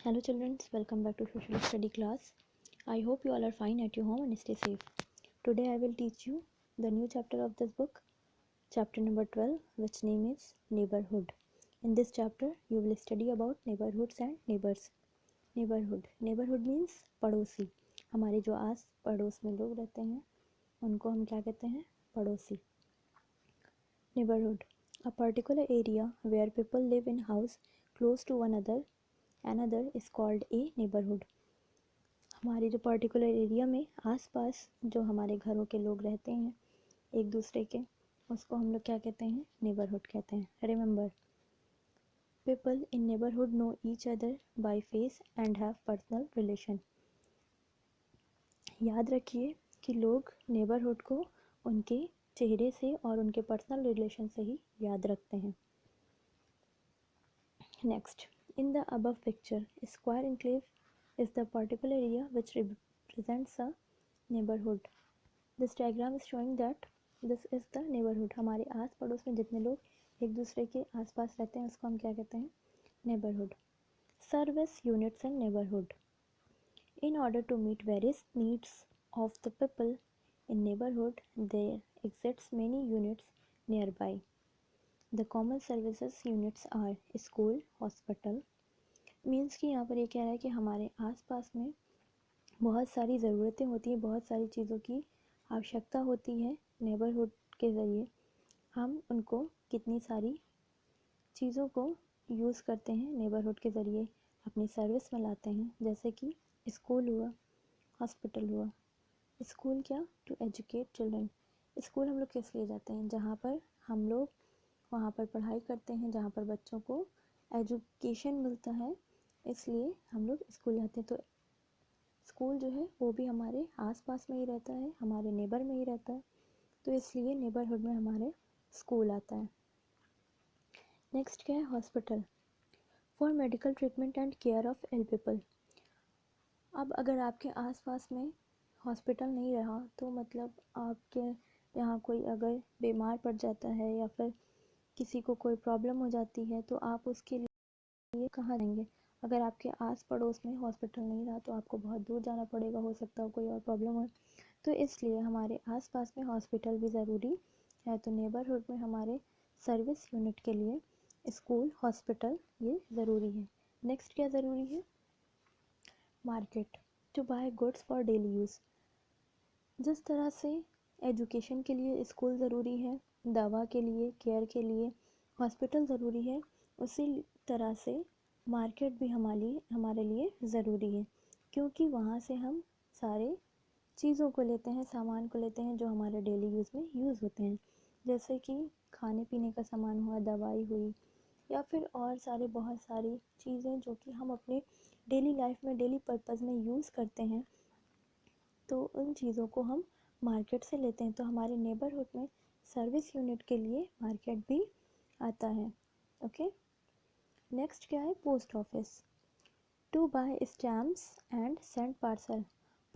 Hello children, welcome back to social study class. I hope you all are fine at your home and stay safe. Today I will teach you the new chapter of this book, chapter number 12, which name is Neighborhood. In this chapter you will study about neighborhoods and neighbors. Neighborhood means पड़ोसी. हमारे जो आस पड़ोस में लोग रहते हैं उनको हम क्या कहते हैं? पड़ोसी. Neighborhood, a particular area where people live in house close to one another is called a neighborhood. हमारे जो पर्टिकुलर एरिया में आसपास जो हमारे घरों के लोग रहते हैं एक दूसरे के, उसको हम लोग क्या कहते हैं? नेबरहुड कहते हैं. Remember, people in neighbourhood know each other by face and have personal relation. याद रखिए कि लोग नेबरहुड को उनके चेहरे से और उनके पर्सनल रिलेशन से ही याद रखते हैं. Next, in the above picture, square enclave is the particular area which represents a neighborhood. This diagram is showing that this is the neighborhood. हमारे आस पड़ोस में जितने लोग एक दूसरे के आसपास रहते हैं उसको हम क्या कहते हैं? Neighborhood. Service units and neighborhood. In order to meet various needs of the people in neighborhood, there exists many units nearby. The common services units are school, hospital. Means कि यहाँ पर ये कह रहा है कि हमारे आसपास में बहुत सारी ज़रूरतें होती हैं, बहुत सारी चीज़ों की आवश्यकता होती है. नेबरहुड के ज़रिए हम उनको कितनी सारी चीज़ों को यूज़ करते हैं, नेबरहुड के ज़रिए अपनी सर्विस में लाते हैं. जैसे कि स्कूल हुआ, हॉस्पिटल हुआ. स्कूल क्या? To educate children. स्कूल हम लोग किस लिए जाते हैं? जहाँ पर हम लोग वहाँ पर पढ़ाई करते हैं, जहाँ पर बच्चों को एजुकेशन मिलता है, इसलिए हम लोग स्कूल जाते हैं. तो स्कूल जो है वो भी हमारे आसपास में ही रहता है, हमारे नेबर में ही रहता है, तो इसलिए नेबरहुड में हमारे स्कूल आता है. नेक्स्ट क्या है? Hospital, for medical treatment and care of ill people. अब अगर आपके आसपास में हॉस्पिटल नहीं रहा तो मतलब आपके यहाँ कोई अगर बीमार पड़ जाता है या फिर किसी को कोई प्रॉब्लम हो जाती है तो आप उसके लिए कहाँ जाएंगे? अगर आपके आस पड़ोस में हॉस्पिटल नहीं रहा तो आपको बहुत दूर जाना पड़ेगा, हो सकता हो कोई और प्रॉब्लम हो, तो इसलिए हमारे आसपास में हॉस्पिटल भी ज़रूरी है. तो नेबरहुड में हमारे सर्विस यूनिट के लिए स्कूल, हॉस्पिटल ये ज़रूरी है. नेक्स्ट क्या ज़रूरी है? Market, to buy goods for daily use. जिस तरह से एजुकेशन के लिए स्कूल ज़रूरी है, दवा के लिए, केयर के लिए हॉस्पिटल ज़रूरी है, उसी तरह से मार्केट भी हमारे लिए ज़रूरी है, क्योंकि वहाँ से हम सारे चीज़ों को लेते हैं, सामान को लेते हैं जो हमारे डेली यूज़ में यूज़ होते हैं. जैसे कि खाने पीने का सामान हुआ, दवाई हुई, या फिर और सारे बहुत सारी चीज़ें जो कि हम अपने डेली लाइफ में, डेली पर्पज़ में यूज़ करते हैं, तो उन चीज़ों को हम मार्केट से लेते हैं. तो हमारे नेबरहुड में सर्विस यूनिट के लिए मार्केट भी आता है. ओके. नेक्स्ट क्या है? Post office, to buy stamps and send parcel.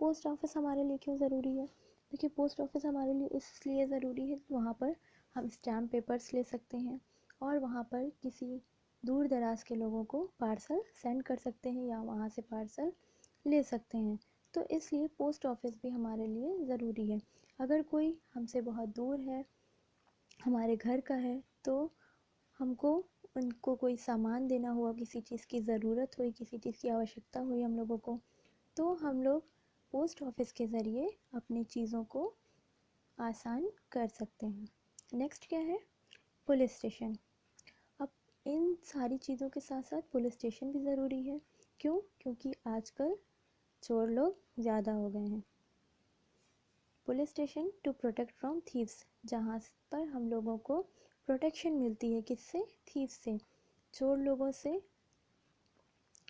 Post office हमारे लिए क्यों ज़रूरी है? देखिए, पोस्ट ऑफिस हमारे लिए इसलिए ज़रूरी है कि वहाँ पर हम स्टैम्प पेपर्स ले सकते हैं और वहाँ पर किसी दूर दराज के लोगों को पार्सल सेंड कर सकते हैं या वहाँ से पार्सल ले सकते हैं. तो इसलिए पोस्ट ऑफिस भी हमारे लिए ज़रूरी है. अगर कोई हमसे बहुत दूर है, हमारे घर का है, तो हमको उनको कोई सामान देना हुआ, किसी चीज़ की ज़रूरत हुई, किसी चीज़ की आवश्यकता हुई हम लोगों को, तो हम लोग पोस्ट ऑफिस के ज़रिए अपनी चीज़ों को आसान कर सकते हैं. नेक्स्ट क्या है? Police station. अब इन सारी चीज़ों के साथ साथ पुलिस स्टेशन भी ज़रूरी है. क्यों? क्योंकि आजकल चोर लोग ज़्यादा हो गए हैं. Police station to protect from thieves, जहाँ पर हम लोगों को प्रोटेक्शन मिलती है. किससे? थीव से, चोर लोगों से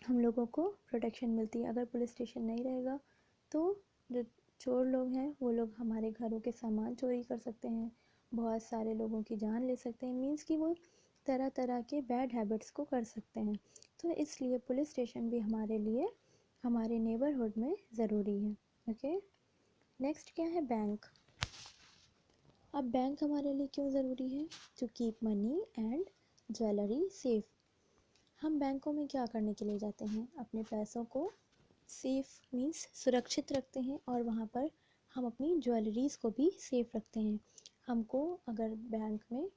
हम लोगों को प्रोटेक्शन मिलती है. अगर पुलिस स्टेशन नहीं रहेगा तो जो चोर लोग हैं वो लोग हमारे घरों के सामान चोरी कर सकते हैं, बहुत सारे लोगों की जान ले सकते हैं. मीन्स कि वो तरह तरह के बैड हैबिट्स को कर सकते हैं. तो इसलिए पुलिस स्टेशन भी हमारे लिए हमारे नेबरहुड में ज़रूरी है. ओके. नेक्स्ट क्या है? बैंक. अब बैंक हमारे लिए क्यों ज़रूरी है? To keep money and jewellery safe. हम बैंकों में क्या करने के लिए जाते हैं? अपने पैसों को सेफ मीन्स सुरक्षित रखते हैं, और वहाँ पर हम अपनी ज्वेलरीज़ को भी सेफ रखते हैं। हमको अगर बैंक में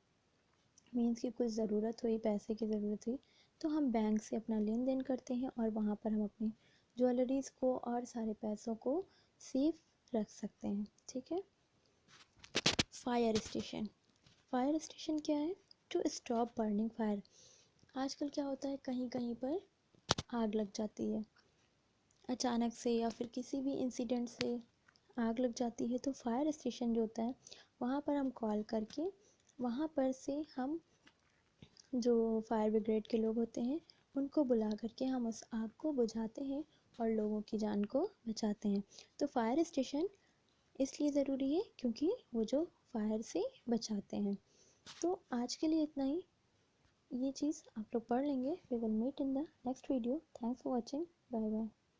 मीन्स की कुछ ज़रूरत हुई, पैसे की ज़रूरत हुई, तो हम बैंक से अपना लेन देन करते हैं और वहाँ पर हम अपनी ज्वेलरीज़ को और सारे पैसों को सेफ रख सकते हैं। ठीक है। Fire station. फायर स्टेशन क्या है? To stop burning fire. आजकल क्या होता है, कहीं कहीं पर आग लग जाती है अचानक से, या फिर किसी भी इंसिडेंट से आग लग जाती है, तो फायर स्टेशन जो होता है वहाँ पर हम कॉल करके वहाँ पर से हम जो फायर ब्रिगेड के लोग होते हैं उनको बुला करके हम उस आग को बुझाते हैं और लोगों की जान को बचाते हैं। तो फायर स्टेशन इसलिए ज़रूरी है क्योंकि वो जो फायर से बचाते हैं। तो आज के लिए इतना ही। ये चीज़ आप लोग पढ़ लेंगे। We will meet in the next video. Thanks for watching. Bye bye.